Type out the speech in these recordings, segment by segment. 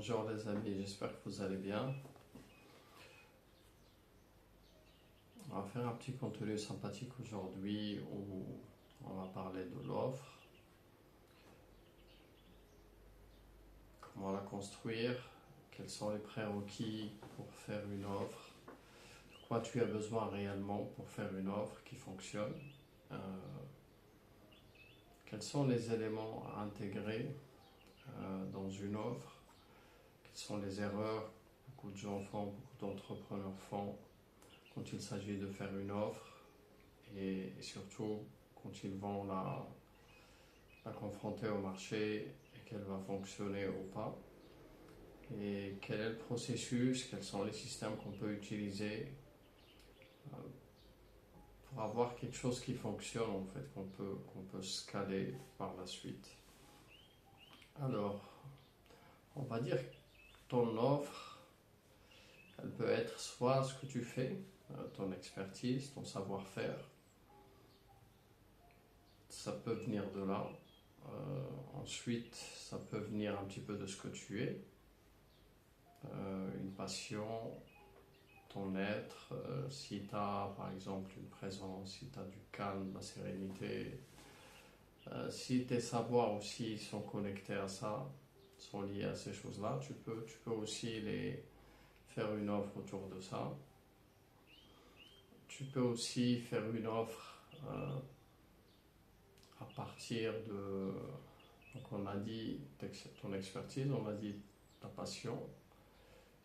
Bonjour les amis, j'espère que vous allez bien. On va faire un petit contenu sympathique aujourd'hui où on va parler de l'offre, comment la construire, quels sont les prérequis pour faire une offre, de quoi tu as besoin réellement pour faire une offre qui fonctionne, euh, quels sont les éléments à intégrer dans une offre, quelles sont les erreurs que beaucoup de gens font, beaucoup d'entrepreneurs font quand il s'agit de faire une offre et surtout quand ils vont la confronter au marché et qu'elle va fonctionner ou pas. Et quel est le processus, quels sont les systèmes qu'on peut utiliser pour avoir quelque chose qui fonctionne en fait, qu'on peut scaler par la suite. Alors, on va dire que ton offre, elle peut être soit ce que tu fais, ton expertise, ton savoir-faire. Ça peut venir de là. Ensuite, ça peut venir un petit peu de ce que tu es. Une passion, ton être. Si tu as par exemple une présence, si tu as du calme, de la sérénité. Si tes savoirs aussi sont connectés à ça, sont liés à ces choses-là, tu peux aussi faire une offre autour de ça. Tu peux aussi faire une offre à partir de, donc on a dit ton expertise, on a dit ta passion.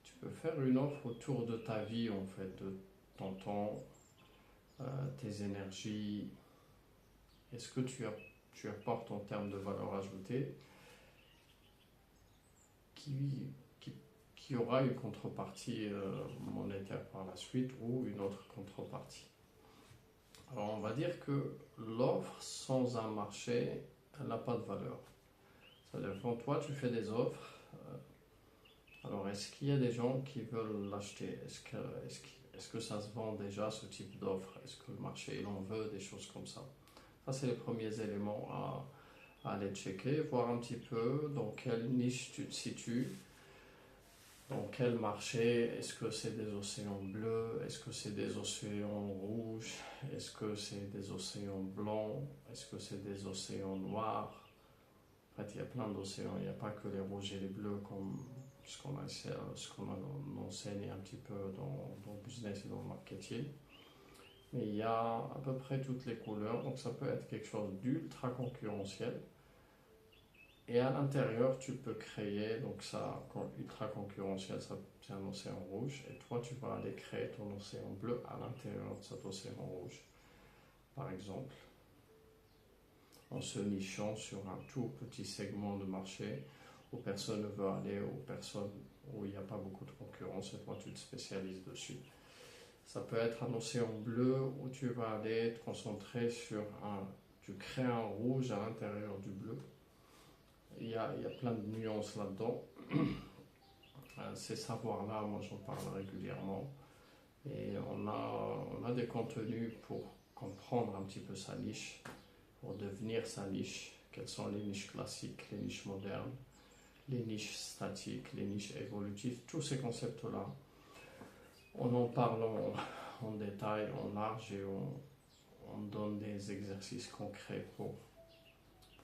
Tu peux faire une offre autour de ta vie en fait, de ton temps, tes énergies, et ce que tu apportes en termes de valeur ajoutée qui aura une contrepartie monétaire par la suite ou une autre contrepartie. Alors on va dire que l'offre sans un marché, elle n'a pas de valeur. C'est-à-dire que quand toi tu fais des offres, alors est-ce qu'il y a des gens qui veulent l'acheter? Est-ce que ça se vend déjà ce type d'offre? Est-ce que le marché il en veut? Des choses comme ça. Ça c'est les premiers éléments à aller checker, voir un petit peu dans quelle niche tu te situes. Dans quel marché? Est-ce que c'est des océans bleus? Est-ce que c'est des océans rouges? Est-ce que c'est des océans blancs? Est-ce que c'est des océans noirs? En fait, il y a plein d'océans. Il n'y a pas que les rouges et les bleus comme ce qu'on enseigne un petit peu dans le business et dans le marketing. Mais il y a à peu près toutes les couleurs. Donc ça peut être quelque chose d'ultra concurrentiel. Et à l'intérieur, tu peux créer, donc ça, ultra concurrentiel, ça, c'est un océan rouge, et toi, tu vas aller créer ton océan bleu à l'intérieur de cet océan rouge, par exemple, en se nichant sur un tout petit segment de marché où personne ne veut aller, où il n'y a pas beaucoup de concurrence, et toi, tu te spécialises dessus. Ça peut être un océan bleu où tu vas aller te concentrer tu crées un rouge à l'intérieur du bleu. Il y a plein de nuances là-dedans. Ces savoirs-là, moi j'en parle régulièrement. Et on a des contenus pour comprendre un petit peu sa niche, pour devenir sa niche. Quelles sont les niches classiques, les niches modernes, les niches statiques, les niches évolutives, tous ces concepts-là. On en parle en détail, en large, et on donne des exercices concrets pour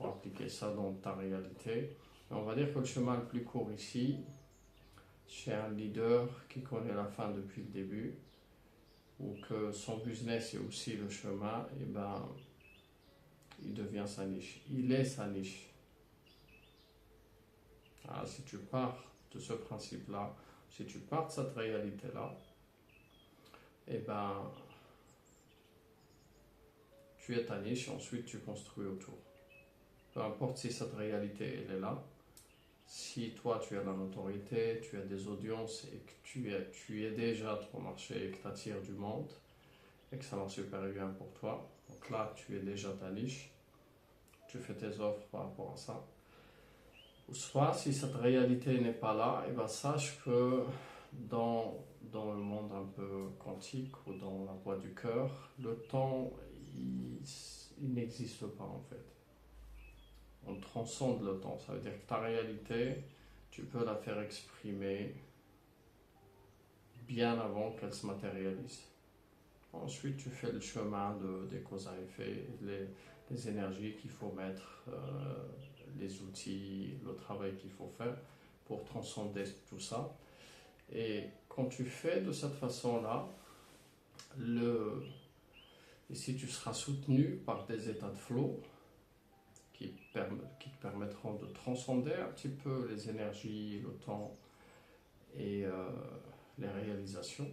appliquer ça dans ta réalité. Et on va dire que le chemin le plus court ici, chez un leader qui connaît la fin depuis le début, ou que son business est aussi le chemin, et ben, il devient sa niche. Il est sa niche. Alors, si tu pars de ce principe-là, si tu pars de cette réalité-là, et ben, tu es ta niche et ensuite tu construis autour. Peu importe si cette réalité elle est là, si toi tu as la notoriété, tu as des audiences et que tu es déjà ton marché et que tu attires du monde et que ça marche super bien pour toi, donc là tu es déjà ta niche, tu fais tes offres par rapport à ça. Ou soit si cette réalité n'est pas là, et ben sache que dans le monde un peu quantique ou dans la voie du cœur, le temps il n'existe pas en fait. On transcende le temps, ça veut dire que ta réalité, tu peux la faire exprimer bien avant qu'elle se matérialise. Ensuite, tu fais le chemin des causes à effet, les énergies qu'il faut mettre, les outils, le travail qu'il faut faire pour transcender tout ça. Et quand tu fais de cette façon-là, ici tu seras soutenu par des états de flow qui te permettront de transcender un petit peu les énergies, le temps et les réalisations.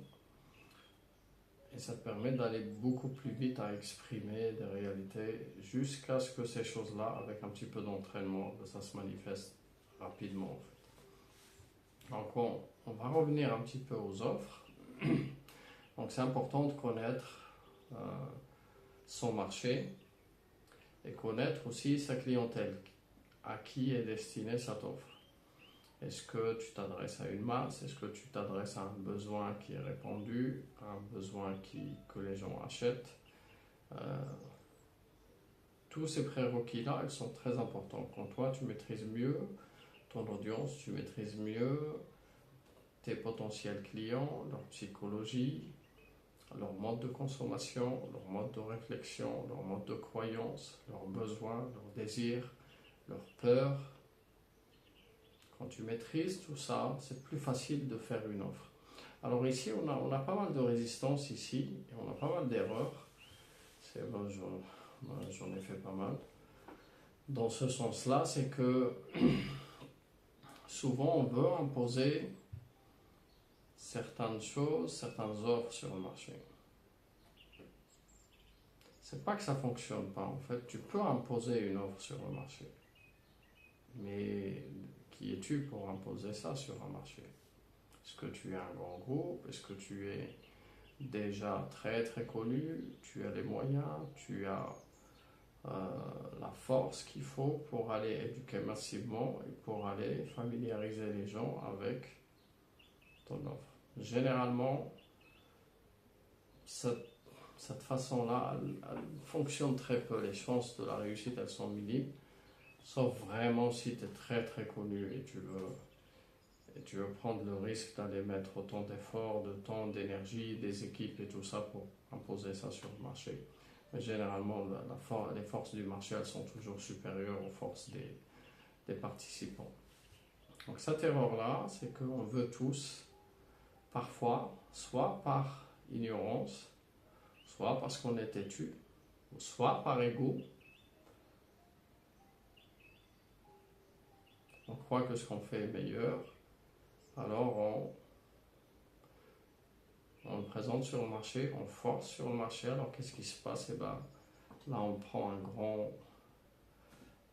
Et ça te permet d'aller beaucoup plus vite à exprimer des réalités jusqu'à ce que ces choses-là, avec un petit peu d'entraînement, ça se manifeste rapidement en fait. Donc on va revenir un petit peu aux offres. Donc c'est important de connaître son marché et connaître aussi sa clientèle, à qui est destinée cette offre. Est-ce que tu t'adresses à une masse? Est-ce que tu t'adresses à un besoin qui est répandu, à un besoin que les gens achètent? Tous ces prérequis-là, ils sont très importants. Quand toi, tu maîtrises mieux ton audience, tu maîtrises mieux tes potentiels clients, leur psychologie, leur mode de consommation, leur mode de réflexion, leur mode de croyance, leurs besoins, leurs désirs, leurs peurs. Quand tu maîtrises tout ça, c'est plus facile de faire une offre. Alors ici, on a pas mal de résistance ici, et on a pas mal d'erreurs. J'en ai fait pas mal. Dans ce sens-là, c'est que souvent on veut imposer certaines choses, certaines offres sur le marché. C'est pas que ça fonctionne pas, en fait. Tu peux imposer une offre sur le marché. Mais qui es-tu pour imposer ça sur un marché? Est-ce que tu es un grand groupe? Est-ce que tu es déjà très très connu? Tu as les moyens? Tu as la force qu'il faut pour aller éduquer massivement et pour aller familiariser les gens avec ton offre? Généralement, cette façon-là, elle fonctionne très peu. Les chances de la réussite, elles sont minimes. Sauf vraiment si tu es très très connu et tu veux prendre le risque d'aller mettre autant d'efforts, de temps, d'énergie, des équipes et tout ça pour imposer ça sur le marché. Mais généralement, les forces du marché, elles sont toujours supérieures aux forces des participants. Donc cette erreur-là, c'est qu'on veut tous, parfois, soit par ignorance, soit parce qu'on est têtu, soit par ego. On croit que ce qu'on fait est meilleur, alors on le présente sur le marché, on force sur le marché. Alors qu'est-ce qui se passe? Et ben, là on prend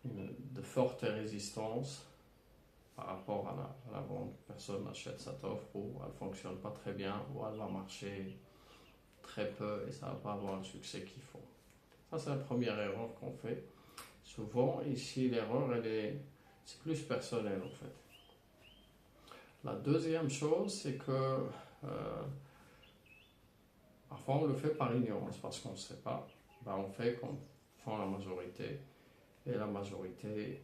de fortes résistances par rapport à la vente. Personne n'achète cette offre, ou elle ne fonctionne pas très bien, ou elle va marcher très peu et ça ne va pas avoir le succès qu'il faut. Ça, c'est la première erreur qu'on fait. Souvent, ici, l'erreur, c'est plus personnel en fait. La deuxième chose, c'est que parfois on le fait par ignorance, parce qu'on ne sait pas. Ben, on fait comme font la majorité. Et la majorité,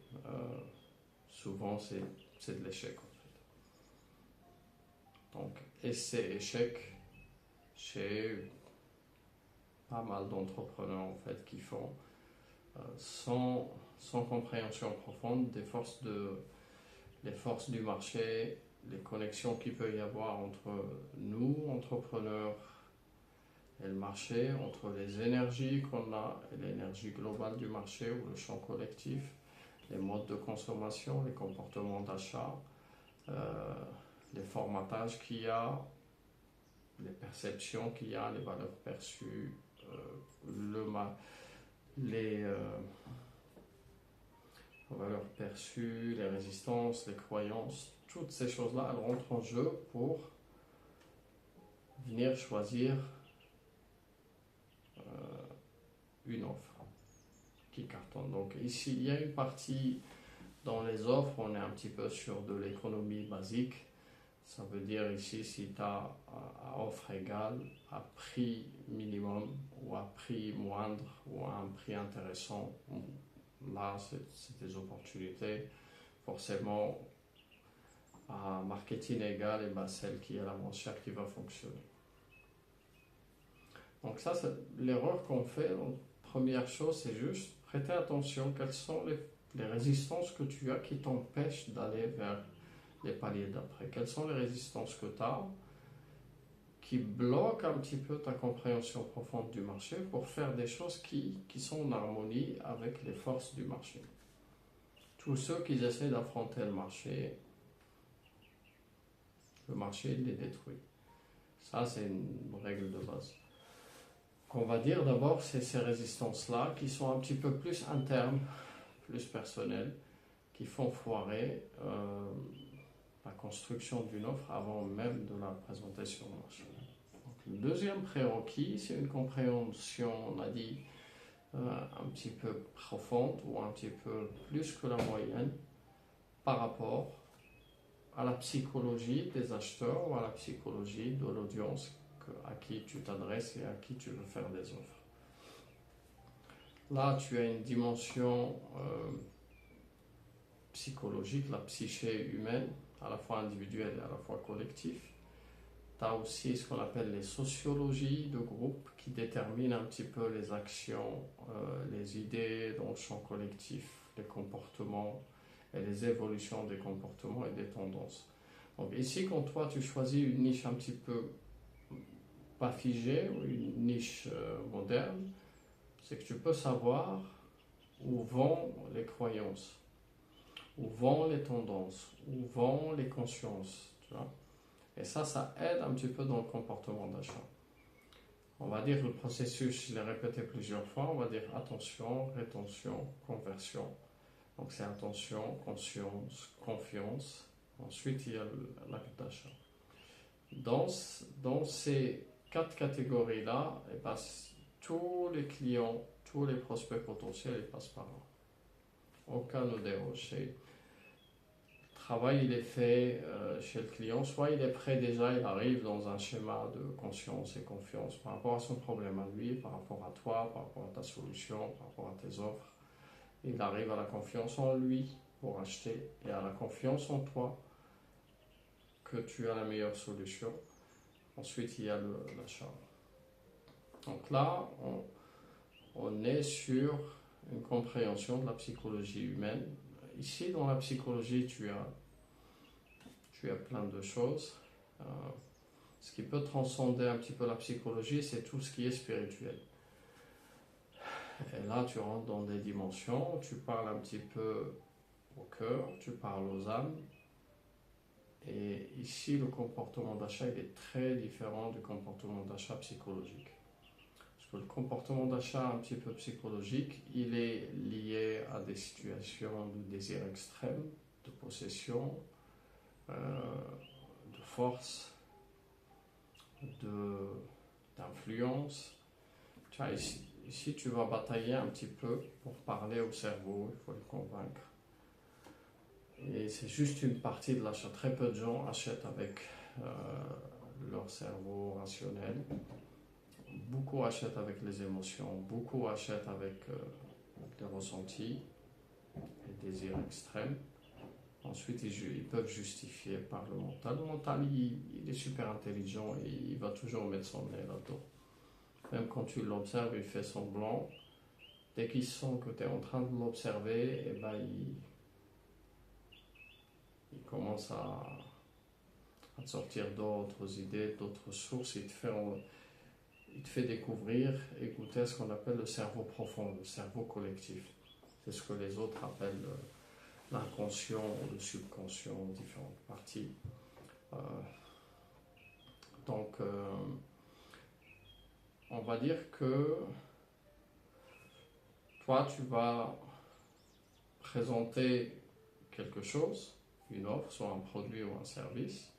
souvent, c'est de l'échec en fait. Donc, essai-échec chez pas mal d'entrepreneurs en fait qui font sans compréhension profonde les forces du marché, les connexions qu'il peut y avoir entre nous, entrepreneurs, et le marché, entre les énergies qu'on a et l'énergie globale du marché ou le champ collectif, les modes de consommation, les comportements d'achat, les formatages qu'il y a, les perceptions qu'il y a, les valeurs perçues, les valeurs perçues, les résistances, les croyances, toutes ces choses-là, elles rentrent en jeu pour venir choisir une offre qui cartonne. Donc ici, il y a une partie dans les offres, on est un petit peu sur de l'économie basique. Ça veut dire ici, si tu as à offre égale, à prix minimum ou à prix moindre ou à un prix intéressant, là c'est des opportunités. Forcément, à marketing égal, et ben celle qui est la moins chère qui va fonctionner. Donc ça, c'est l'erreur qu'on fait. Donc, première chose, c'est juste prêter attention quelles sont les résistances que tu as qui t'empêchent d'aller vers les paliers d'après. Quelles sont les résistances que tu as qui bloquent un petit peu ta compréhension profonde du marché pour faire des choses qui sont en harmonie avec les forces du marché. Tous ceux qui essaient d'affronter le marché il les détruit. Ça, c'est une règle de base. On va dire d'abord, c'est ces résistances-là qui sont un petit peu plus internes, plus personnelles, qui font foirer la construction d'une offre avant même de la présentation au marché. Donc, le deuxième prérequis, c'est une compréhension, on a dit, un petit peu profonde ou un petit peu plus que la moyenne par rapport à la psychologie des acheteurs ou à la psychologie de l'audience à qui tu t'adresses et à qui tu veux faire des offres. Là, tu as une dimension psychologique, la psyché humaine, à la fois individuelle et à la fois collective. Tu as aussi ce qu'on appelle les sociologies de groupe qui déterminent un petit peu les actions, les idées dans le champ collectif, les comportements et les évolutions des comportements et des tendances. Donc ici, quand toi tu choisis une niche un petit peu pas figée ou une niche moderne, c'est que tu peux savoir où vont les croyances, où vont les tendances, où vont les consciences, tu vois. Et ça aide un petit peu dans le comportement d'achat. On va dire le processus, je l'ai répété plusieurs fois, on va dire attention, rétention, conversion. Donc c'est attention, conscience, confiance. Ensuite, il y a l'acte d'achat. Dans ces 4 catégories-là, eh ben, tous les clients, tous les prospects potentiels, ils passent par là. Aucun ne déroge. Le travail, il est fait chez le client. Soit il est prêt déjà, il arrive dans un schéma de conscience et confiance par rapport à son problème à lui, par rapport à toi, par rapport à ta solution, par rapport à tes offres. Il arrive à la confiance en lui pour acheter et à la confiance en toi que tu as la meilleure solution. Ensuite, il y a l'achat. Donc là, on est sur une compréhension de la psychologie humaine. Ici, dans la psychologie, tu as plein de choses. Ce qui peut transcender un petit peu la psychologie, c'est tout ce qui est spirituel. Et là, tu rentres dans des dimensions, tu parles un petit peu au cœur, tu parles aux âmes. Et ici, le comportement d'achat il est très différent du comportement d'achat psychologique. Parce que le comportement d'achat un petit peu psychologique, il est lié à des situations de désir extrême, de possession, de force, d'influence. Ici, tu vas batailler un petit peu pour parler au cerveau, il faut le convaincre. Et c'est juste une partie de l'achat. Très peu de gens achètent avec leur cerveau rationnel. Beaucoup achètent avec les émotions, beaucoup achètent avec des ressentis, des désirs extrêmes. Ensuite, ils peuvent justifier par le mental. Le mental, il est super intelligent et il va toujours mettre son nez là-dedans. Même quand tu l'observes, il fait semblant. Dès qu'il sent que tu es en train de l'observer, eh ben, il commence à te sortir d'autres idées, d'autres sources. Il te fait découvrir et goûter à ce qu'on appelle le cerveau profond, le cerveau collectif. C'est ce que les autres appellent l'inconscient ou le subconscient, différentes parties. Donc, on va dire que toi, tu vas présenter quelque chose, une offre, soit un produit ou un service,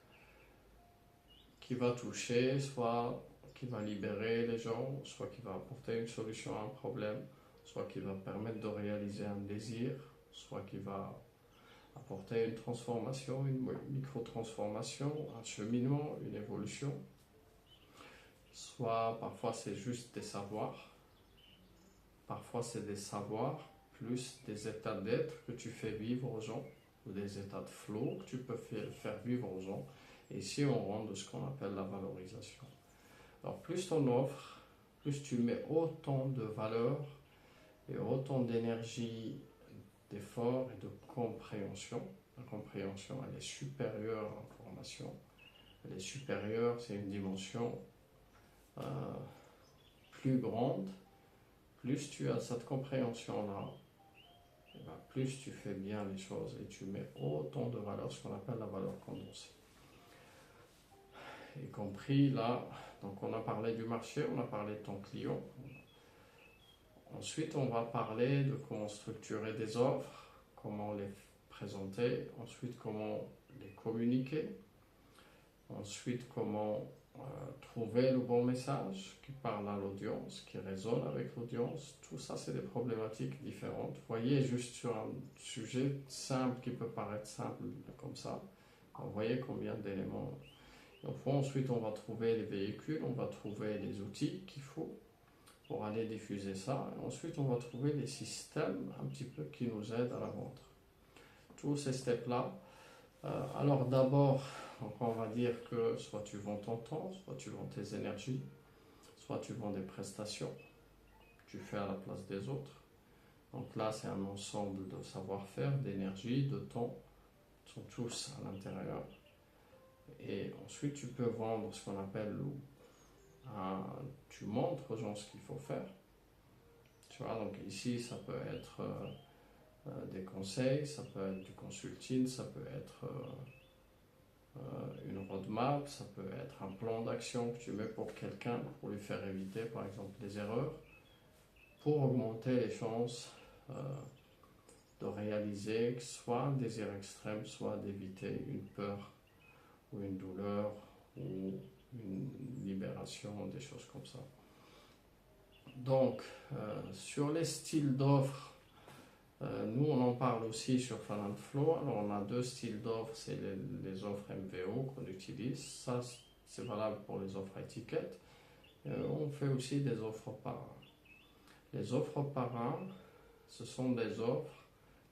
qui va toucher, soit qui va libérer les gens, soit qui va apporter une solution à un problème, soit qui va permettre de réaliser un désir, soit qui va apporter une transformation, une micro-transformation, un cheminement, une évolution. Soit parfois c'est juste des savoirs, parfois c'est des savoirs plus des états d'être que tu fais vivre aux gens. ou des états de flow que tu peux faire vivre aux gens. Et ici, on rentre de ce qu'on appelle la valorisation. Alors, plus ton offre, plus tu mets autant de valeur et autant d'énergie, d'effort et de compréhension. La compréhension, elle est supérieure à l'information. Elle est supérieure, c'est une dimension plus grande. Plus tu as cette compréhension-là, plus tu fais bien les choses et tu mets autant de valeur, ce qu'on appelle la valeur condensée. Y compris là, donc on a parlé du marché, on a parlé de ton client. Ensuite, on va parler de comment structurer des offres, comment les présenter, ensuite comment les communiquer, ensuite comment trouver le bon message qui parle à l'audience, qui résonne avec l'audience. Tout ça, c'est des problématiques différentes. Vous voyez, juste sur un sujet simple qui peut paraître simple comme ça, vous voyez combien d'éléments. Donc, ensuite, on va trouver les véhicules, on va trouver les outils qu'il faut pour aller diffuser ça. Et ensuite, on va trouver les systèmes un petit peu qui nous aident à la vente. Tous ces steps-là. Alors d'abord, donc on va dire que soit tu vends ton temps, soit tu vends tes énergies, soit tu vends des prestations, tu fais à la place des autres. Donc là, c'est un ensemble de savoir-faire, d'énergie, de temps, ils sont tous à l'intérieur. Et ensuite, tu peux vendre ce qu'on appelle, tu montres aux gens ce qu'il faut faire. Tu vois, donc ici, ça peut être des conseils, ça peut être du consulting, ça peut être une roadmap, ça peut être un plan d'action que tu mets pour quelqu'un, pour lui faire éviter par exemple des erreurs, pour augmenter les chances de réaliser soit un désir extrême, soit d'éviter une peur ou une douleur ou une libération, des choses comme ça. Donc, sur les styles d'offres, nous on en parle aussi sur Funnel Flow. Alors on a deux styles d'offres, c'est les offres MVO qu'on utilise, ça c'est valable pour les offres à étiquette. On fait aussi des offres par un. Les offres par un, ce sont des offres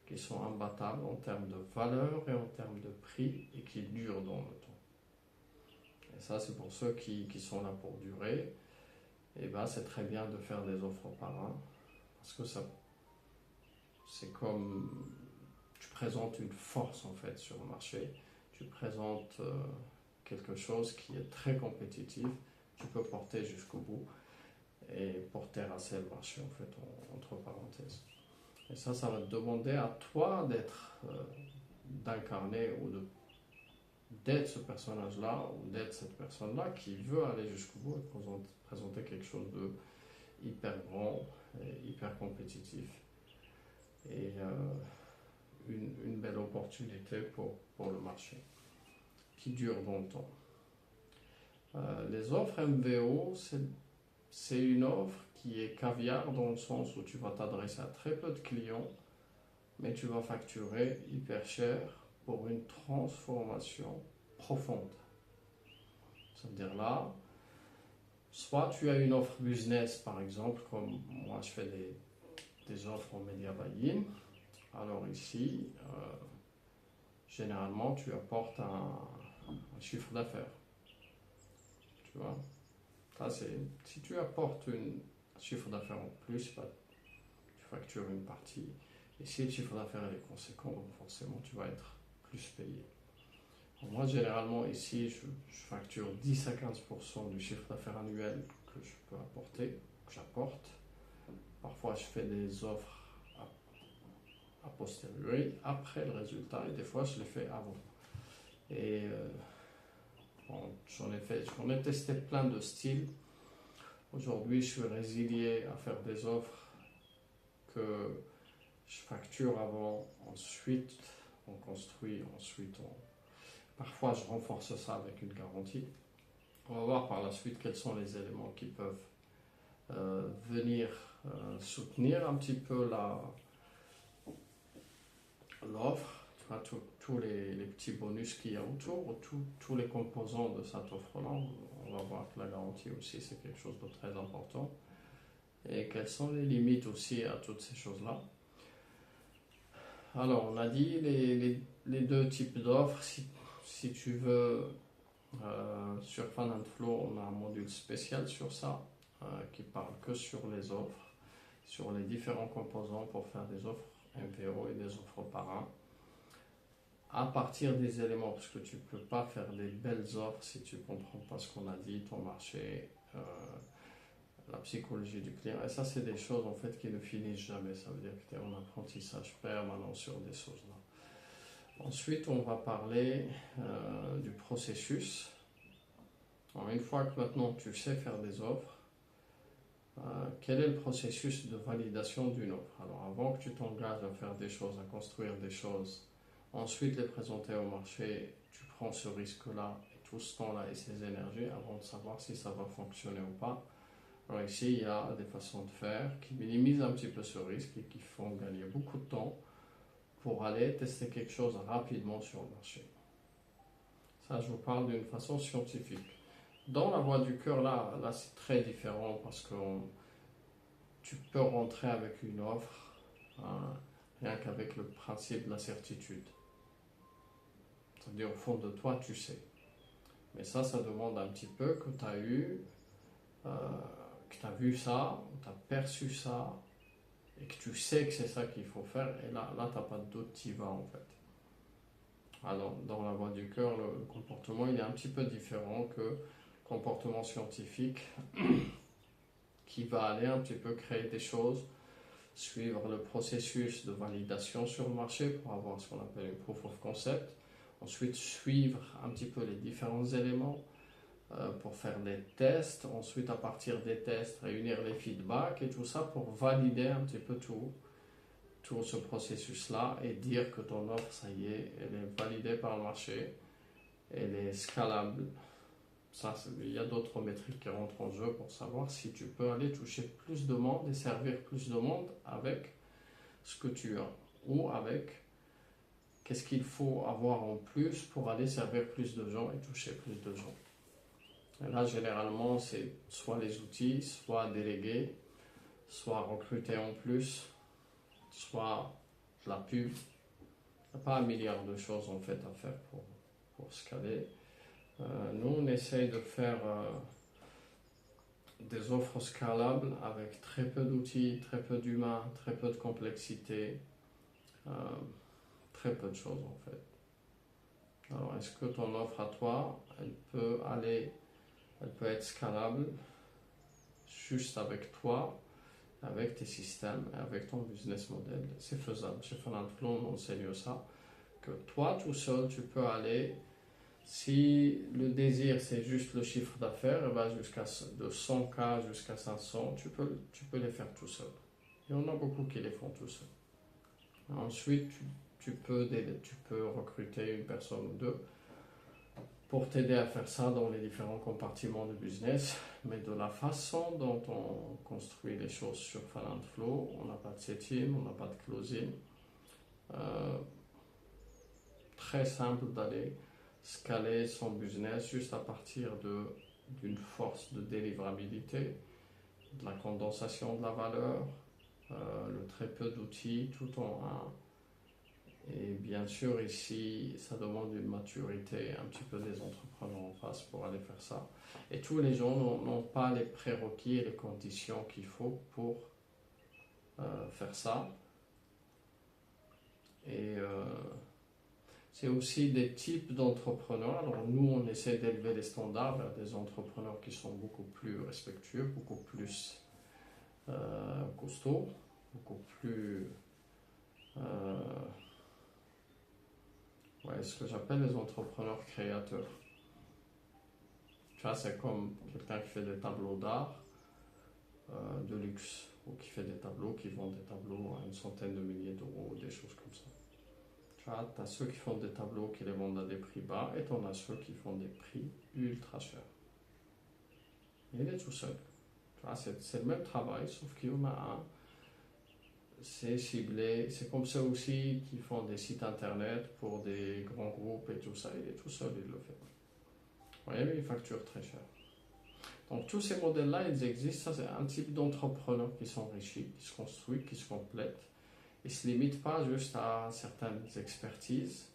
qui sont imbattables en termes de valeur et en termes de prix et qui durent dans le temps. Et ça c'est pour ceux qui sont là pour durer. Et ben c'est très bien de faire des offres par un parce que ça, c'est comme tu présentes une force en fait sur le marché, tu présentes quelque chose qui est très compétitif, tu peux porter jusqu'au bout et pour terrasser le marché en fait entre parenthèses. Et ça va te demander à toi d'incarner ou d'être ce personnage-là ou d'être cette personne-là qui veut aller jusqu'au bout et présenter quelque chose de hyper grand et hyper compétitif. Et une belle opportunité pour le marché qui dure dans le temps. Les offres MVO, c'est une offre qui est caviar dans le sens où tu vas t'adresser à très peu de clients, mais tu vas facturer hyper cher pour une transformation profonde. Ça veut dire là, soit tu as une offre business par exemple, comme moi je fais des offres en media buying. Alors ici, généralement, tu apportes un chiffre d'affaires. Tu vois, ça, si tu apportes un chiffre d'affaires en plus, tu factures une partie. Et si le chiffre d'affaires est conséquent, donc forcément, tu vas être plus payé. Donc moi, généralement, ici, je facture 10 à 15% du chiffre d'affaires annuel que je peux apporter, que j'apporte. Parfois, je fais des offres a posteriori, après le résultat, et des fois je l'ai fait avant. Et j'en ai testé plein de styles. Aujourd'hui, je suis résilié à faire des offres que je facture avant, ensuite on construit, parfois je renforce ça avec une garantie. On va voir par la suite quels sont les éléments qui peuvent venir soutenir un petit peu l'offre, tous les petits bonus qu'il y a autour, tous les composants de cette offre-là. On va voir que la garantie aussi c'est quelque chose de très important. Et quelles sont les limites aussi à toutes ces choses-là. Alors, on a dit les deux types d'offres. Si tu veux, sur Fan and Flow, on a un module spécial sur ça qui parle que sur les offres, sur les différents composants pour faire des offres MVO et des offres par un. À partir des éléments, parce que tu ne peux pas faire des belles offres si tu ne comprends pas ce qu'on a dit, ton marché, la psychologie du client. Et ça, c'est des choses en fait qui ne finissent jamais. Ça veut dire que tu es en apprentissage permanent sur des choses-là. Ensuite, on va parler du processus. Alors, une fois que maintenant tu sais faire des offres, quel est le processus de validation d'une offre? Alors, avant que tu t'engages à faire des choses, à construire des choses, ensuite les présenter au marché, tu prends ce risque-là, et tout ce temps-là et ces énergies avant de savoir si ça va fonctionner ou pas. Alors ici, il y a des façons de faire qui minimisent un petit peu ce risque et qui font gagner beaucoup de temps pour aller tester quelque chose rapidement sur le marché. Ça, je vous parle d'une façon scientifique. Dans la voie du cœur, là c'est très différent parce que tu peux rentrer avec une offre rien qu'avec le principe de la certitude. C'est-à-dire au fond de toi, tu sais. Mais ça demande un petit peu que tu as eu, que tu as vu ça, que tu as perçu ça, et que tu sais que c'est ça qu'il faut faire. Et là tu n'as pas de doute, tu y vas en fait. Alors, dans la voie du cœur, le comportement il est un petit peu différent que le comportement scientifique qui va aller un petit peu créer des choses, suivre le processus de validation sur le marché pour avoir ce qu'on appelle une proof of concept. Ensuite, suivre un petit peu les différents éléments pour faire des tests. Ensuite, à partir des tests, réunir les feedbacks et tout ça pour valider un petit peu tout ce processus-là et dire que ton offre, ça y est, elle est validée par le marché, elle est scalable. Ça, il y a d'autres métriques qui rentrent en jeu pour savoir si tu peux aller toucher plus de monde et servir plus de monde avec ce que tu as ou avec qu'est-ce qu'il faut avoir en plus pour aller servir plus de gens et toucher plus de gens. Et là, généralement, c'est soit les outils, soit déléguer, soit recruter en plus, soit de la pub. Il n'y a pas un milliard de choses en fait à faire pour scaler. Nous, on essaye de faire des offres scalables avec très peu d'outils, très peu d'humains, très peu de complexité, très peu de choses en fait. Alors, est-ce que ton offre à toi, elle peut être scalable juste avec toi, avec tes systèmes, avec ton business model? C'est faisable. Chez Fan and Flow, on enseigne ça, que toi tout seul, tu peux aller. Si le désir c'est juste le chiffre d'affaires, eh ben de 100K jusqu'à 500, tu peux les faire tout seul. Il y en a beaucoup qui les font tout seul. Ensuite, tu peux recruter une personne ou deux pour t'aider à faire ça dans les différents compartiments de business. Mais de la façon dont on construit les choses sur Fan and Flow, on n'a pas de setting, on n'a pas de closing. Très simple d'aller scaler son business juste à partir d'une force de délivrabilité, de la condensation de la valeur, le très peu d'outils tout en un. Et bien sûr ici ça demande une maturité un petit peu des entrepreneurs en face pour aller faire ça. Et tous les gens n'ont pas les prérequis et les conditions qu'il faut pour faire ça. Et c'est aussi des types d'entrepreneurs. Alors nous, on essaie d'élever les standards vers des entrepreneurs qui sont beaucoup plus respectueux, beaucoup plus costauds, beaucoup plus... ce que j'appelle les entrepreneurs créateurs. Tu vois, c'est comme quelqu'un qui fait des tableaux d'art de luxe, ou qui fait des tableaux, qui vend des tableaux à une centaine de milliers d'euros, des choses comme ça. Tu as ceux qui font des tableaux qui les vendent à des prix bas et tu en as ceux qui font des prix ultra chers. Il est tout seul. Tu vois, c'est le même travail, sauf qu'il y en a un. C'est ciblé. C'est comme ceux aussi qui font des sites internet pour des grands groupes et tout ça. Il est tout seul, il le fait. Vous voyez, mais il facture très cher. Donc tous ces modèles-là, ils existent. Ça, c'est un type d'entrepreneurs qui s'enrichit, qui se construit, qui se complète ne se limite pas juste à certaines expertises,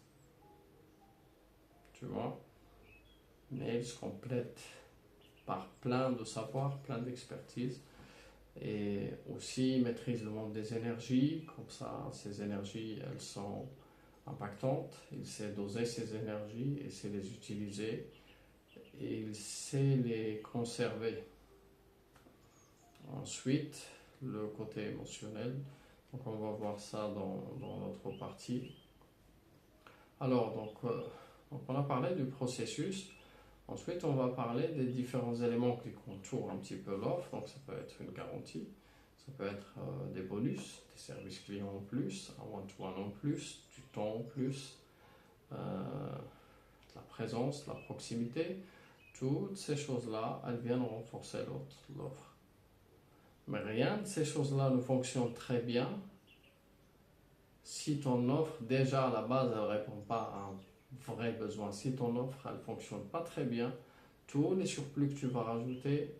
tu vois, mais il se complète par plein de savoirs, plein d'expertises, et aussi il maîtrise le monde des énergies, comme ça, ces énergies, elles sont impactantes, il sait doser ces énergies, il sait les utiliser, et il sait les conserver. Ensuite, le côté émotionnel, donc on va voir ça dans notre partie. Alors, donc on a parlé du processus. Ensuite, on va parler des différents éléments qui contournent un petit peu l'offre. Donc, ça peut être une garantie, ça peut être des bonus, des services clients en plus, un one-to-one en plus, du temps en plus, la présence, la proximité. Toutes ces choses-là, elles viennent renforcer l'offre. Mais rien de ces choses-là ne fonctionne très bien si ton offre, déjà à la base, elle ne répond pas à un vrai besoin. Si ton offre, elle ne fonctionne pas très bien, tous les surplus que tu vas rajouter,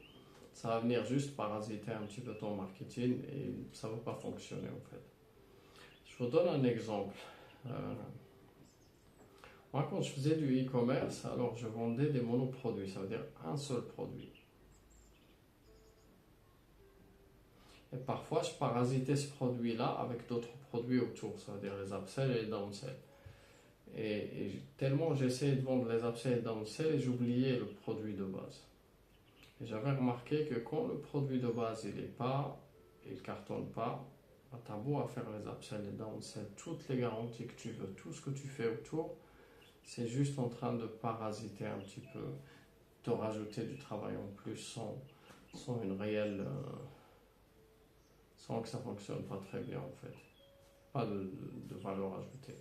ça va venir juste parasiter un petit peu ton marketing et ça ne va pas fonctionner en fait. Je vous donne un exemple. Moi, quand je faisais du e-commerce, alors je vendais des monoproduits, ça veut dire un seul produit. Et parfois, je parasitais ce produit-là avec d'autres produits autour, ça veut dire les upsells et les downsells. Et tellement j'essayais de vendre les upsells et les downsells, et j'oubliais le produit de base. Et j'avais remarqué que quand le produit de base il ne cartonne pas, tu as beau à faire les upsells, les downsells, toutes les garanties que tu veux, tout ce que tu fais autour, c'est juste en train de parasiter un petit peu, de rajouter du travail en plus sans une réelle, sans que ça fonctionne pas très bien en fait, pas de valeur ajoutée.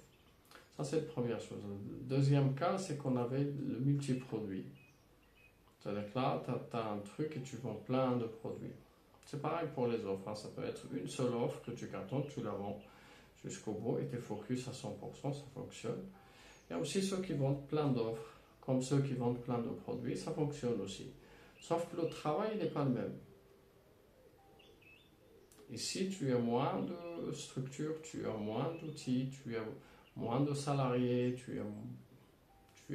Ça c'est la première chose. Le deuxième cas, c'est qu'on avait le multiproduit. C'est-à-dire que là, tu as un truc et tu vends plein de produits. C'est pareil pour les offres, hein. Ça peut être une seule offre que tu cartonnes, tu la vends jusqu'au bout et tu es focus à 100%, ça fonctionne. Il y a aussi ceux qui vendent plein d'offres, comme ceux qui vendent plein de produits, ça fonctionne aussi. Sauf que le travail n'est pas le même. Ici, tu as moins de structure, tu as moins d'outils, tu as moins de salariés, tu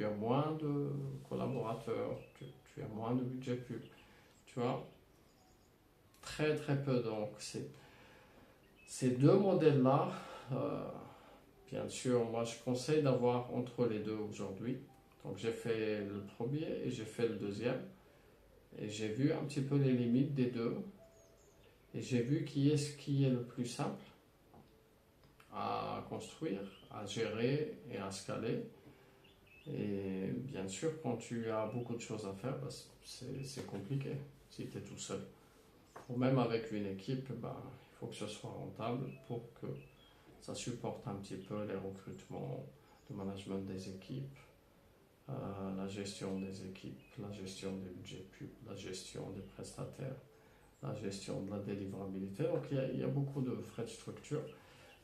as moins de collaborateurs, tu as moins de budget pub. Tu vois, très très peu. Donc, ces deux modèles-là, bien sûr, moi je conseille d'avoir entre les deux aujourd'hui. Donc, j'ai fait le premier et j'ai fait le deuxième. Et j'ai vu un petit peu les limites des deux. Et j'ai vu qui est ce qui est le plus simple à construire, à gérer et à scaler. Et bien sûr, quand tu as beaucoup de choses à faire, bah, c'est compliqué si tu es tout seul. Ou même avec une équipe, bah, il faut que ce soit rentable pour que ça supporte un petit peu les recrutements, le management des équipes, la gestion des équipes, la gestion des budgets pubs, la gestion des prestataires, la gestion de la délivrabilité. Donc il y a beaucoup de frais de structure.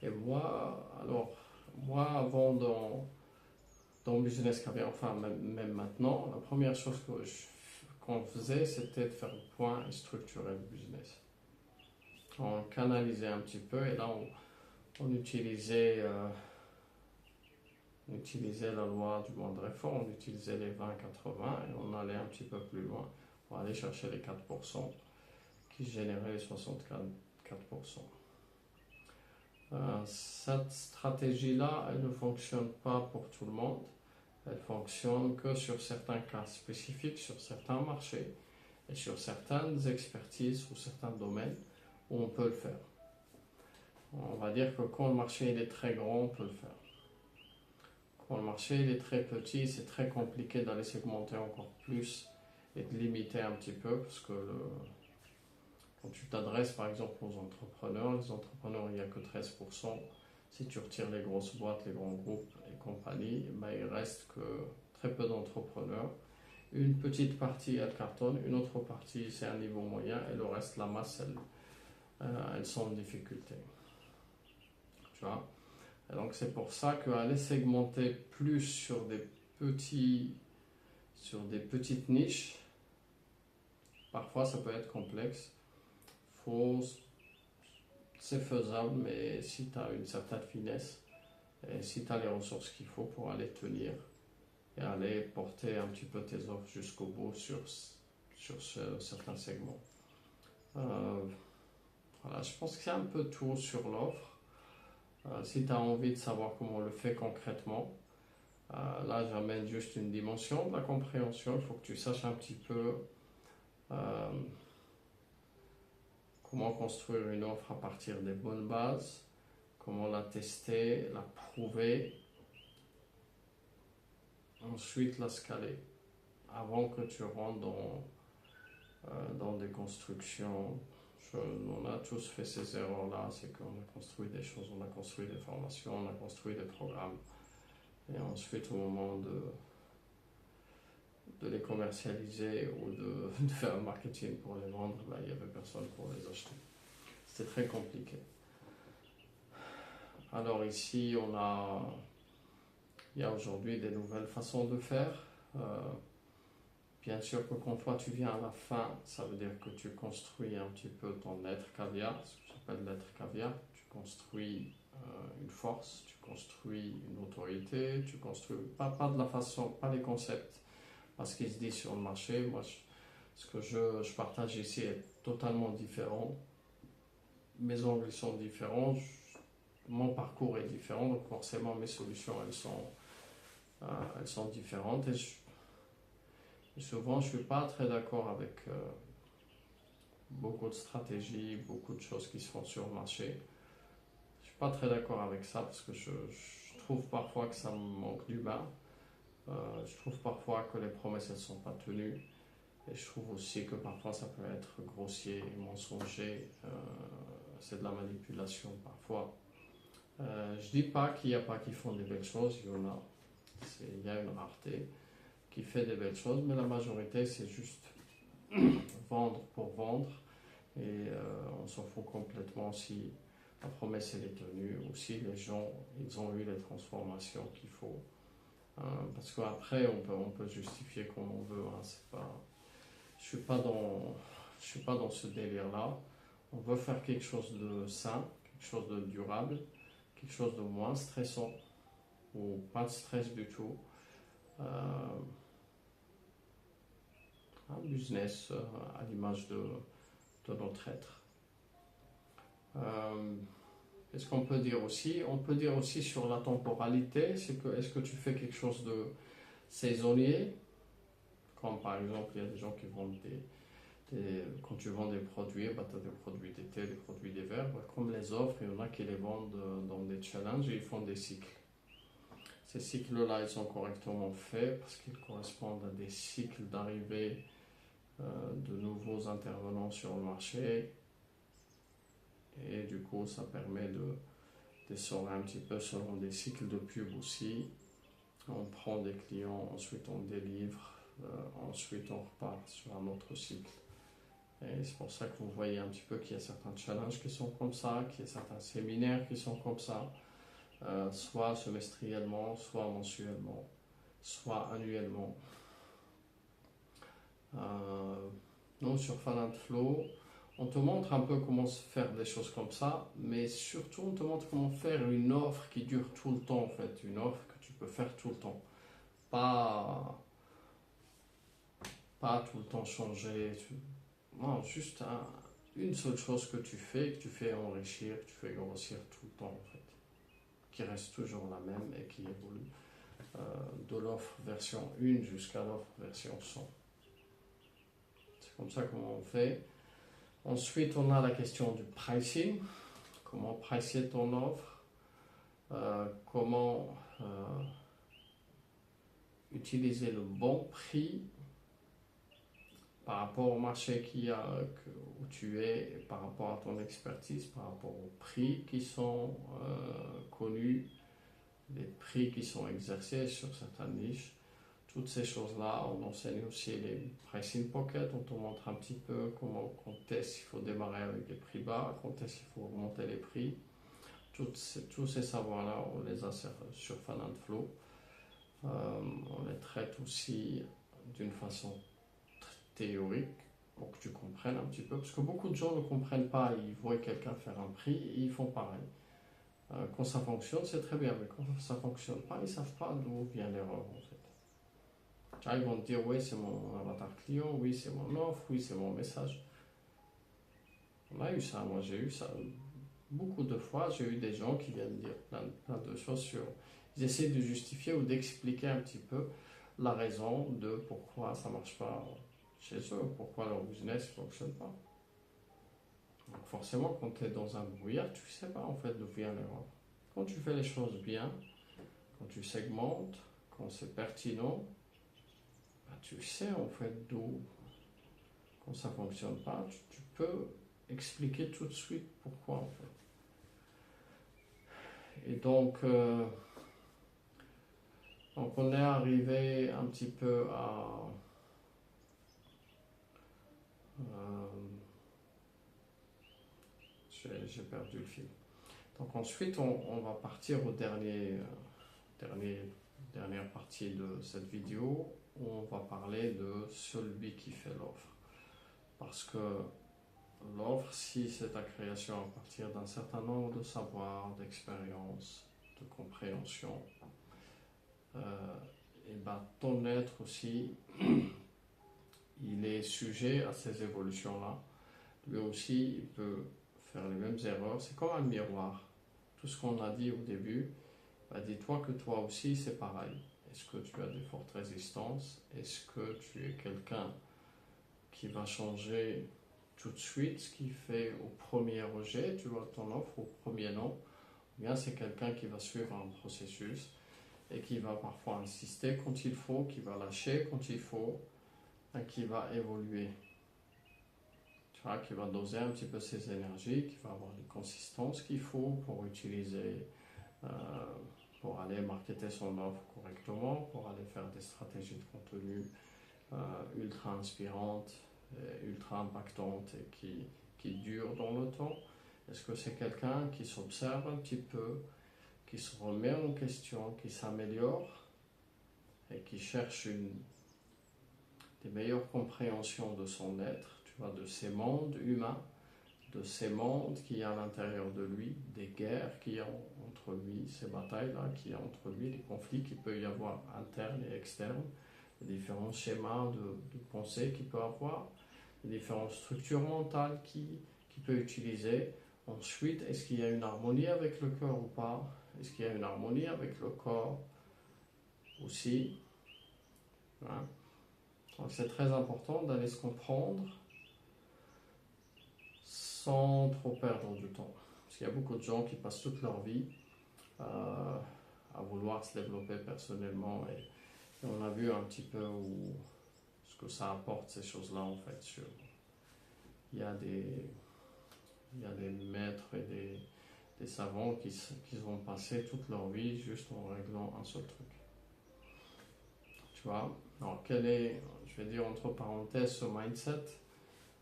Et moi, avant dans le business caviar, enfin même maintenant, la première chose qu'on faisait, c'était de faire le point et structurer le business. On canalisait un petit peu et là on utilisait la loi du moindre effort, on utilisait les 20-80 et on allait un petit peu plus loin pour aller chercher les 4% qui généraient les 64%. Cette stratégie-là, elle ne fonctionne pas pour tout le monde. Elle fonctionne que sur certains cas spécifiques, sur certains marchés et sur certaines expertises ou certains domaines où on peut le faire. On va dire que quand le marché il est très grand, on peut le faire. Quand le marché il est très petit, c'est très compliqué d'aller segmenter encore plus et de limiter un petit peu parce que quand tu t'adresses par exemple aux entrepreneurs, les entrepreneurs il n'y a que 13%. Si tu retires les grosses boîtes, les grands groupes et compagnies, ben, il reste que très peu d'entrepreneurs. Une petite partie elle cartonne, une autre partie c'est un niveau moyen et le reste, la masse, elles sont en difficulté. Tu vois? Et donc c'est pour ça qu'aller segmenter plus sur des petites niches, parfois ça peut être complexe. Il faut c'est faisable, mais si tu as une certaine finesse et si tu as les ressources qu'il faut pour aller tenir et aller porter un petit peu tes offres jusqu'au bout sur certains segments. Voilà, je pense que c'est un peu tout sur l'offre. Si tu as envie de savoir comment on le fait concrètement, là j'amène juste une dimension de la compréhension. Il faut que tu saches un petit peu comment construire une offre à partir des bonnes bases, comment la tester, la prouver, ensuite la scaler, avant que tu rentres dans des constructions. On a tous fait ces erreurs-là, c'est qu'on a construit des choses, on a construit des formations, on a construit des programmes, et ensuite au moment de les commercialiser ou de faire un marketing pour les vendre, là, il n'y avait personne pour les acheter. C'était très compliqué. Alors ici, il y a aujourd'hui des nouvelles façons de faire. Bien sûr que quand toi tu viens à la fin, ça veut dire que tu construis un petit peu ton être caviar, ce que j'appelle l'être caviar. Tu construis une force, tu construis une autorité, tu construis pas de la façon, pas les concepts, parce qu'ils se disent sur le marché. Moi, ce que je partage ici est totalement différent. Mes angles sont différents, mon parcours est différent, donc forcément mes solutions elles sont différentes. Et souvent, je ne suis pas très d'accord avec beaucoup de stratégies, beaucoup de choses qui se font sur le marché. Je ne suis pas très d'accord avec ça parce que je trouve parfois que ça me manque d'humain. Je trouve parfois que les promesses ne sont pas tenues. Et je trouve aussi que parfois ça peut être grossier, mensonger. C'est de la manipulation parfois. Je ne dis pas qu'il n'y a pas qui font des belles choses, il y en a. Il y a une rareté qui fait des belles choses, mais la majorité c'est juste vendre pour vendre et on s'en fout complètement si la promesse elle est tenue ou si les gens ils ont eu les transformations qu'il faut. Parce qu'après on peut justifier comme on veut. Je suis pas dans ce délire là. On veut faire quelque chose de sain, quelque chose de durable, quelque chose de moins stressant ou pas de stress du tout. Un business à l'image de notre être. Qu'est-ce qu'on peut dire aussi? On peut dire aussi sur la temporalité, c'est que est-ce que tu fais quelque chose de saisonnier, comme par exemple il y a des gens qui vendent quand tu vends des produits, tu as des produits d'été, des produits d'hiver, comme les offres, il y en a qui les vendent dans des challenges et ils font des cycles. Ces cycles-là, ils sont correctement faits parce qu'ils correspondent à des cycles d'arrivée de nouveaux intervenants sur le marché et du coup ça permet d'essorer un petit peu selon des cycles de pub aussi. On prend des clients, ensuite on délivre, ensuite on repart sur un autre cycle. Et c'est pour ça que vous voyez un petit peu qu'il y a certains challenges qui sont comme ça, qu'il y a certains séminaires qui sont comme ça, soit semestriellement, soit mensuellement, soit annuellement. Nous, sur Fan & Flow, on te montre un peu comment faire des choses comme ça, mais surtout on te montre comment faire une offre qui dure tout le temps en fait, une offre que tu peux faire tout le temps. Pas tout le temps changer, non, juste une seule chose que tu fais enrichir, que tu fais grossir tout le temps en fait, qui reste toujours la même et qui évolue de l'offre version 1 jusqu'à l'offre version 100. C'est comme ça qu'on fait. Ensuite, on a la question du pricing. Comment pricer ton offre, comment utiliser le bon prix par rapport au marché où tu es, et par rapport à ton expertise, par rapport aux prix qui sont connus, les prix qui sont exercés sur certaines niches. Toutes ces choses-là, on enseigne aussi les pricing pockets, on te montre un petit peu comment, quand est-ce qu'il faut démarrer avec des prix bas, quand est-ce qu'il faut augmenter les prix. Tous ces savoirs-là, on les a sur Fan & Flow. On les traite aussi d'une façon théorique, pour que tu comprennes un petit peu, parce que beaucoup de gens ne comprennent pas, ils voient quelqu'un faire un prix et ils font pareil. Quand ça fonctionne, c'est très bien, mais quand ça ne fonctionne pas, ils ne savent pas d'où vient l'erreur en fait. Ils vont te dire, oui, c'est mon avatar client, oui, c'est mon offre, oui, c'est mon message. On a eu ça, moi j'ai eu ça. Beaucoup de fois, j'ai eu des gens qui viennent dire plein de choses sur... Ils essaient de justifier ou d'expliquer un petit peu la raison de pourquoi ça ne marche pas chez eux, pourquoi leur business ne fonctionne pas. Donc forcément, quand tu es dans un brouillard, tu ne sais pas en fait d'où vient l'erreur. Quand tu fais les choses bien, quand tu segmentes, quand c'est pertinent, bah, tu sais en fait d'où, quand ça ne fonctionne pas, tu peux expliquer tout de suite pourquoi en fait. Et donc on est arrivé un petit peu à... j'ai perdu le fil. Donc ensuite, on va partir au dernière partie de cette vidéo où on va parler de celui qui fait l'offre. Parce que l'offre, si c'est ta création à partir d'un certain nombre de savoirs, d'expériences, de compréhension, et ben ton être aussi, il est sujet à ces évolutions-là. Lui aussi, il peut faire les mêmes erreurs. C'est comme un miroir. Tout ce qu'on a dit au début, bah dis-toi que toi aussi, c'est pareil. Est-ce que tu as des fortes résistances? Est-ce que tu es quelqu'un qui va changer tout de suite ce qui fait au premier rejet, tu vois, ton offre, au premier non? Ou bien c'est quelqu'un qui va suivre un processus et qui va parfois insister quand il faut, qui va lâcher quand il faut, et qui va évoluer. Tu vois, qui va doser un petit peu ses énergies, qui va avoir les consistances qu'il faut pour utiliser, pour aller marketer son offre correctement, pour aller faire des stratégies de contenu ultra inspirantes, ultra impactantes et qui durent dans le temps. Est-ce que c'est quelqu'un qui s'observe un petit peu, qui se remet en question, qui s'améliore et qui cherche des meilleures compréhensions de son être, tu vois, de ses mondes humains, de ces mondes qu'il y a à l'intérieur de lui, des guerres qu'il y a entre lui, ces batailles-là qu'il y a entre lui, les conflits qu'il peut y avoir internes et externes, les différents schémas de pensée qu'il peut avoir, les différentes structures mentales qu'il peut utiliser. Ensuite, est-ce qu'il y a une harmonie avec le cœur ou pas? Est-ce qu'il y a une harmonie avec le corps aussi? Hein? Donc c'est très important d'aller se comprendre sans trop perdre du temps. Parce qu'il y a beaucoup de gens qui passent toute leur vie à vouloir se développer personnellement et on a vu un petit peu ce que ça apporte ces choses-là en fait. Il y a des maîtres et des savants qui ont passé toute leur vie juste en réglant un seul truc. Tu vois? Alors quel est, je vais dire entre parenthèses, ce mindset?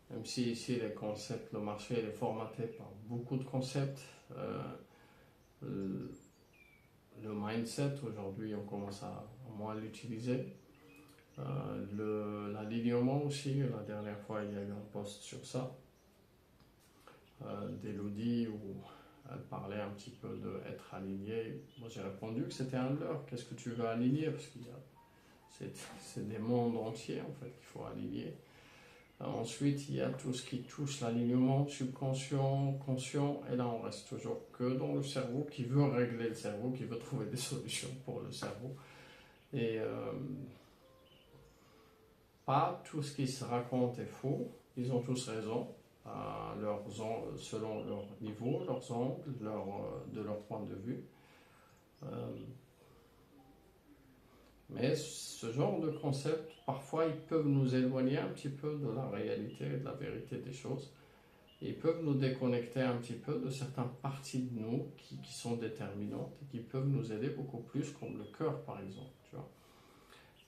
Même si ici les concepts, le marché est formaté par beaucoup de concepts, le mindset aujourd'hui on commence à moins l'utiliser. L'alignement aussi, la dernière fois il y a eu un post sur ça d'Elodie où elle parlait un petit peu d'être aligné. Moi j'ai répondu que c'était un leurre. Qu'est-ce que tu veux aligner? Parce qu'il y a, c'est des mondes entiers en fait qu'il faut aligner. Ensuite, il y a tout ce qui touche l'alignement subconscient, conscient, et là on reste toujours que dans le cerveau qui veut régler le cerveau, qui veut trouver des solutions pour le cerveau. Et pas tout ce qui se raconte est faux, ils ont tous raison, selon leur niveau, leurs angles, de leur point de vue. Mais ce genre de concepts, parfois, ils peuvent nous éloigner un petit peu de la réalité et de la vérité des choses. Ils peuvent nous déconnecter un petit peu de certaines parties de nous qui sont déterminantes et qui peuvent nous aider beaucoup plus, comme le cœur, par exemple. Tu vois.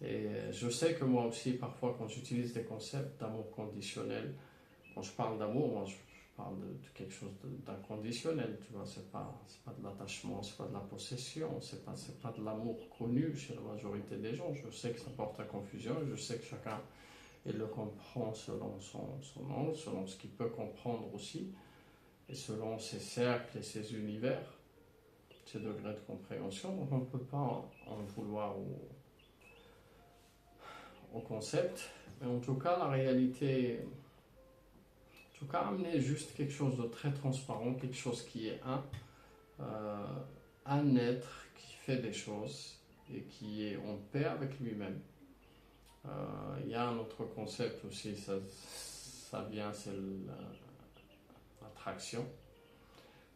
Et je sais que moi aussi, parfois, quand j'utilise des concepts d'amour conditionnel, quand je parle d'amour, moi, je parle de quelque chose d'inconditionnel, tu vois, c'est pas de l'attachement, c'est pas de la possession, c'est pas de l'amour connu chez la majorité des gens. Je sais que ça porte à confusion, je sais que chacun il le comprend selon son angle, selon ce qu'il peut comprendre aussi, et selon ses cercles et ses univers, ses degrés de compréhension. Donc on ne peut pas en vouloir au concept, mais en tout cas la réalité, en tout cas amener juste quelque chose de très transparent, quelque chose qui est un être qui fait des choses et qui est en paix avec lui-même. Il y a un autre concept aussi, ça vient, c'est l'attraction.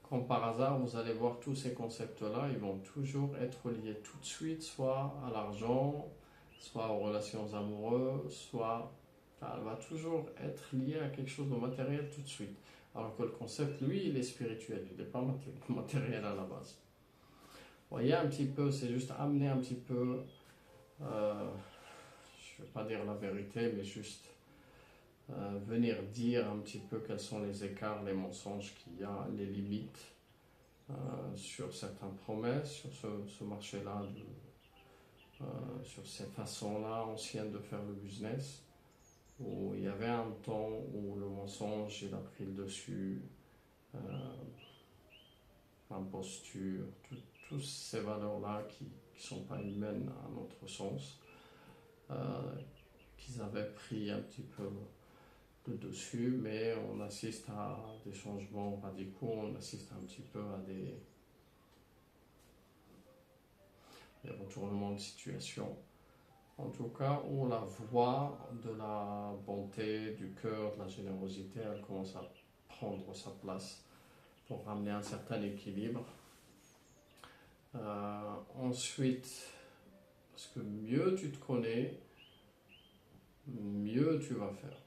Comme par hasard, vous allez voir tous ces concepts-là, ils vont toujours être liés tout de suite, soit à l'argent, soit aux relations amoureuses, soit... Enfin, elle va toujours être liée à quelque chose de matériel tout de suite. Alors que le concept, lui, il est spirituel, il n'est pas matériel à la base. Vous voyez un petit peu, c'est juste amener un petit peu, je ne vais pas dire la vérité, mais juste venir dire un petit peu quels sont les écarts, les mensonges qu'il y a, les limites sur certaines promesses, sur ce marché-là, sur ces façons-là anciennes de faire le business, où il y avait un temps où le mensonge il a pris le dessus, l'imposture, toutes ces valeurs-là qui ne sont pas humaines à notre sens, qu'ils avaient pris un petit peu le dessus, mais on assiste à des changements radicaux, on assiste un petit peu à des retournements de situation. En tout cas, où la voie de la bonté, du cœur, de la générosité, elle commence à prendre sa place pour ramener un certain équilibre. Ensuite, parce que mieux tu te connais, mieux tu vas faire.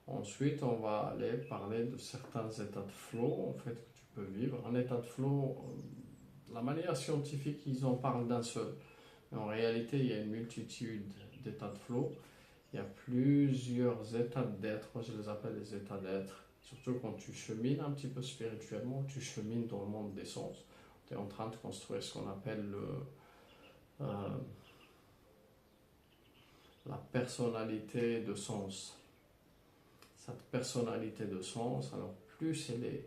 Ensuite, on va aller parler de certains états de flow en fait, que tu peux vivre. Un état de flow, la manière scientifique, ils en parlent d'un seul. Mais en réalité, il y a une multitude d'états de flow. Il y a plusieurs états d'être. Moi, je les appelle les états d'être. Surtout quand tu chemines un petit peu spirituellement, tu chemines dans le monde des sens. Tu es en train de construire ce qu'on appelle la personnalité de sens. Cette personnalité de sens, alors plus elle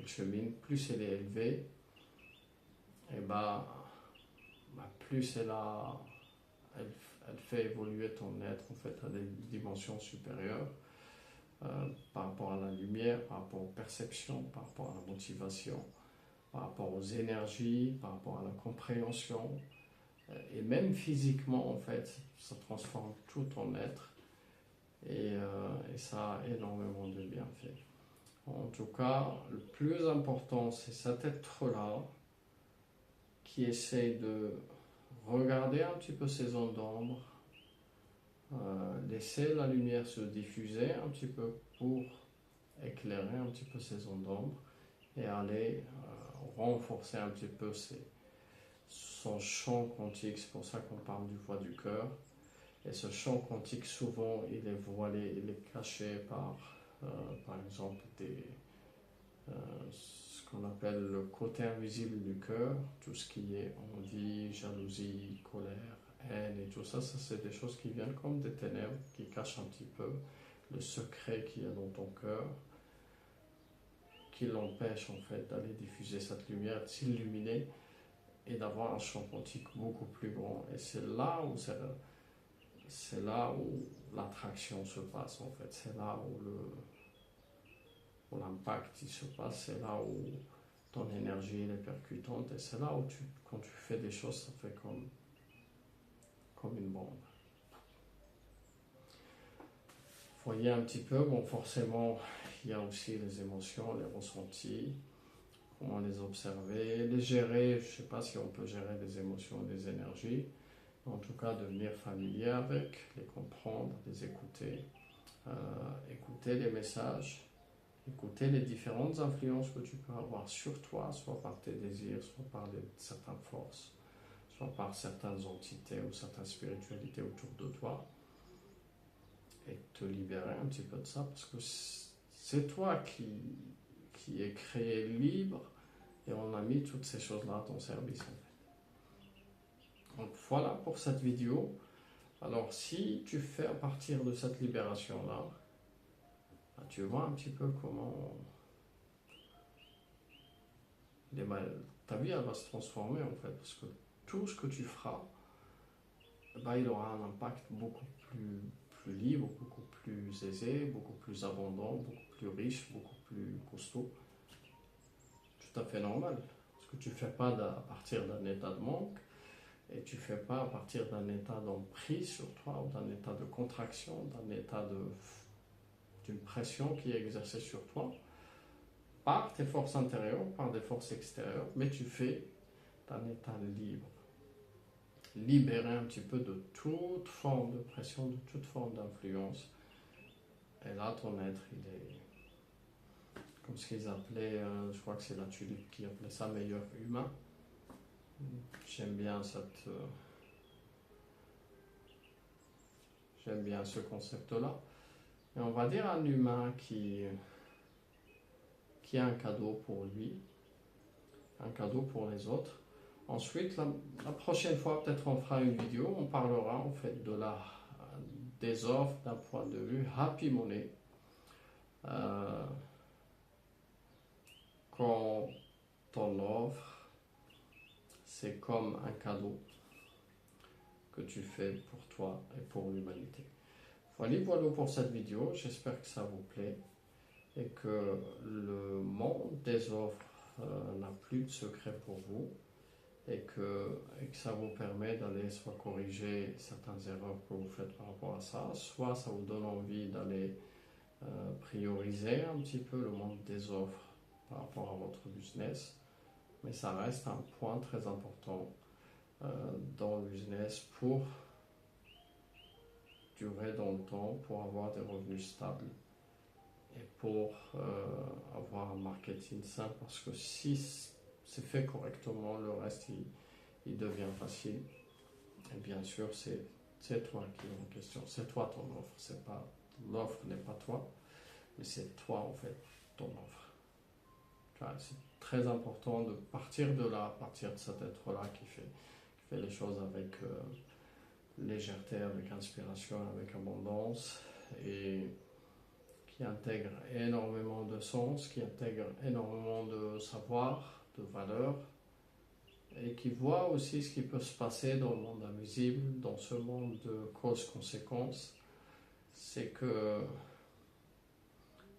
chemine, plus elle est élevée, et plus elle fait évoluer ton être en fait à des dimensions supérieures par rapport à la lumière, par rapport aux perceptions, par rapport à la motivation, par rapport aux énergies, par rapport à la compréhension, et même physiquement en fait, ça transforme tout ton être. Et ça a énormément de bienfaits. En tout cas, le plus important, c'est cet être-là qui essaye de regarder un petit peu ses zones d'ombre, laisser la lumière se diffuser un petit peu pour éclairer un petit peu ses zones d'ombre et aller renforcer un petit peu son champ quantique. C'est pour ça qu'on parle du voie du cœur. Et ce champ quantique, souvent, il est voilé, il est caché par exemple, ce qu'on appelle le côté invisible du cœur, tout ce qui est envie, jalousie, colère, haine et tout ça, c'est des choses qui viennent comme des ténèbres, qui cachent un petit peu le secret qu'il y a dans ton cœur, qui l'empêche en fait d'aller diffuser cette lumière, de s'illuminer et d'avoir un champ quantique beaucoup plus grand. Et c'est là où l'attraction se passe en fait, c'est là où l'impact il se passe, c'est là où ton énergie est percutante et c'est là où quand tu fais des choses, ça fait comme une bombe. Vous voyez un petit peu, bon forcément il y a aussi les émotions, les ressentis, comment les observer, les gérer, je ne sais pas si on peut gérer des émotions, des énergies, en tout cas devenir familier avec, les comprendre, les écouter, écouter les messages, écouter les différentes influences que tu peux avoir sur toi, soit par tes désirs, soit par certaines forces, soit par certaines entités ou certaines spiritualités autour de toi, et te libérer un petit peu de ça, parce que c'est toi qui es créé libre, et on a mis toutes ces choses-là à ton service en fait. Donc voilà pour cette vidéo. Alors, si tu fais à partir de cette libération-là, tu vois un petit peu comment ta vie elle va se transformer en fait, parce que tout ce que tu feras, il aura un impact beaucoup plus libre, beaucoup plus aisé, beaucoup plus abondant, beaucoup plus riche, beaucoup plus costaud. Tout à fait normal, parce que tu ne fais pas à partir d'un état de manque, et tu ne fais pas à partir d'un état d'emprise sur toi, ou d'un état de contraction, d'un état d'une pression qui est exercée sur toi, par tes forces intérieures, par des forces extérieures, mais tu fais d'un état libre. Libérer un petit peu de toute forme de pression, de toute forme d'influence. Et là, ton être, il est comme ce qu'ils appelaient, je crois que c'est la tulipe qui appelait ça meilleur humain. J'aime bien j'aime bien ce concept-là. Et on va dire un humain qui a un cadeau pour lui, un cadeau pour les autres. Ensuite, la prochaine fois, peut-être on fera une vidéo, on parlera en fait des offres d'un point de vue Happy Money. Quand on offre, c'est comme un cadeau que tu fais pour toi et pour l'humanité. Voilà pour cette vidéo, j'espère que ça vous plaît et que le monde des offres n'a plus de secret pour vous et que ça vous permet d'aller soit corriger certaines erreurs que vous faites par rapport à ça, soit ça vous donne envie d'aller prioriser un petit peu le monde des offres par rapport à votre business, mais ça reste un point très important dans le business pour durer dans le temps, pour avoir des revenus stables et pour avoir un marketing sain, parce que si c'est fait correctement, le reste il devient facile. Et bien sûr, c'est toi qui es en question, c'est toi ton offre, c'est pas l'offre n'est pas toi, mais c'est toi en fait ton offre. C'est très important de partir de là, partir de cet être-là qui fait les choses avec légèreté, avec inspiration, avec abondance, et qui intègre énormément de sens, qui intègre énormément de savoir, de valeur, et qui voit aussi ce qui peut se passer dans le monde invisible, dans ce monde de causes-conséquences. C'est que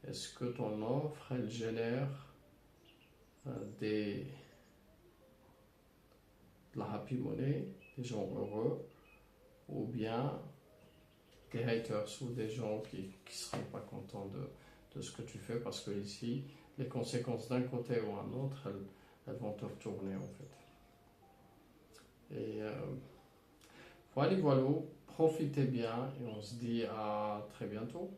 est-ce que ton offre, elle génère de la happy money, des gens heureux, ou bien des haters ou des gens qui ne seront pas contents de ce que tu fais, parce que ici, les conséquences d'un côté ou un autre, elles vont te retourner en fait. Et voilà, profitez bien et on se dit à très bientôt.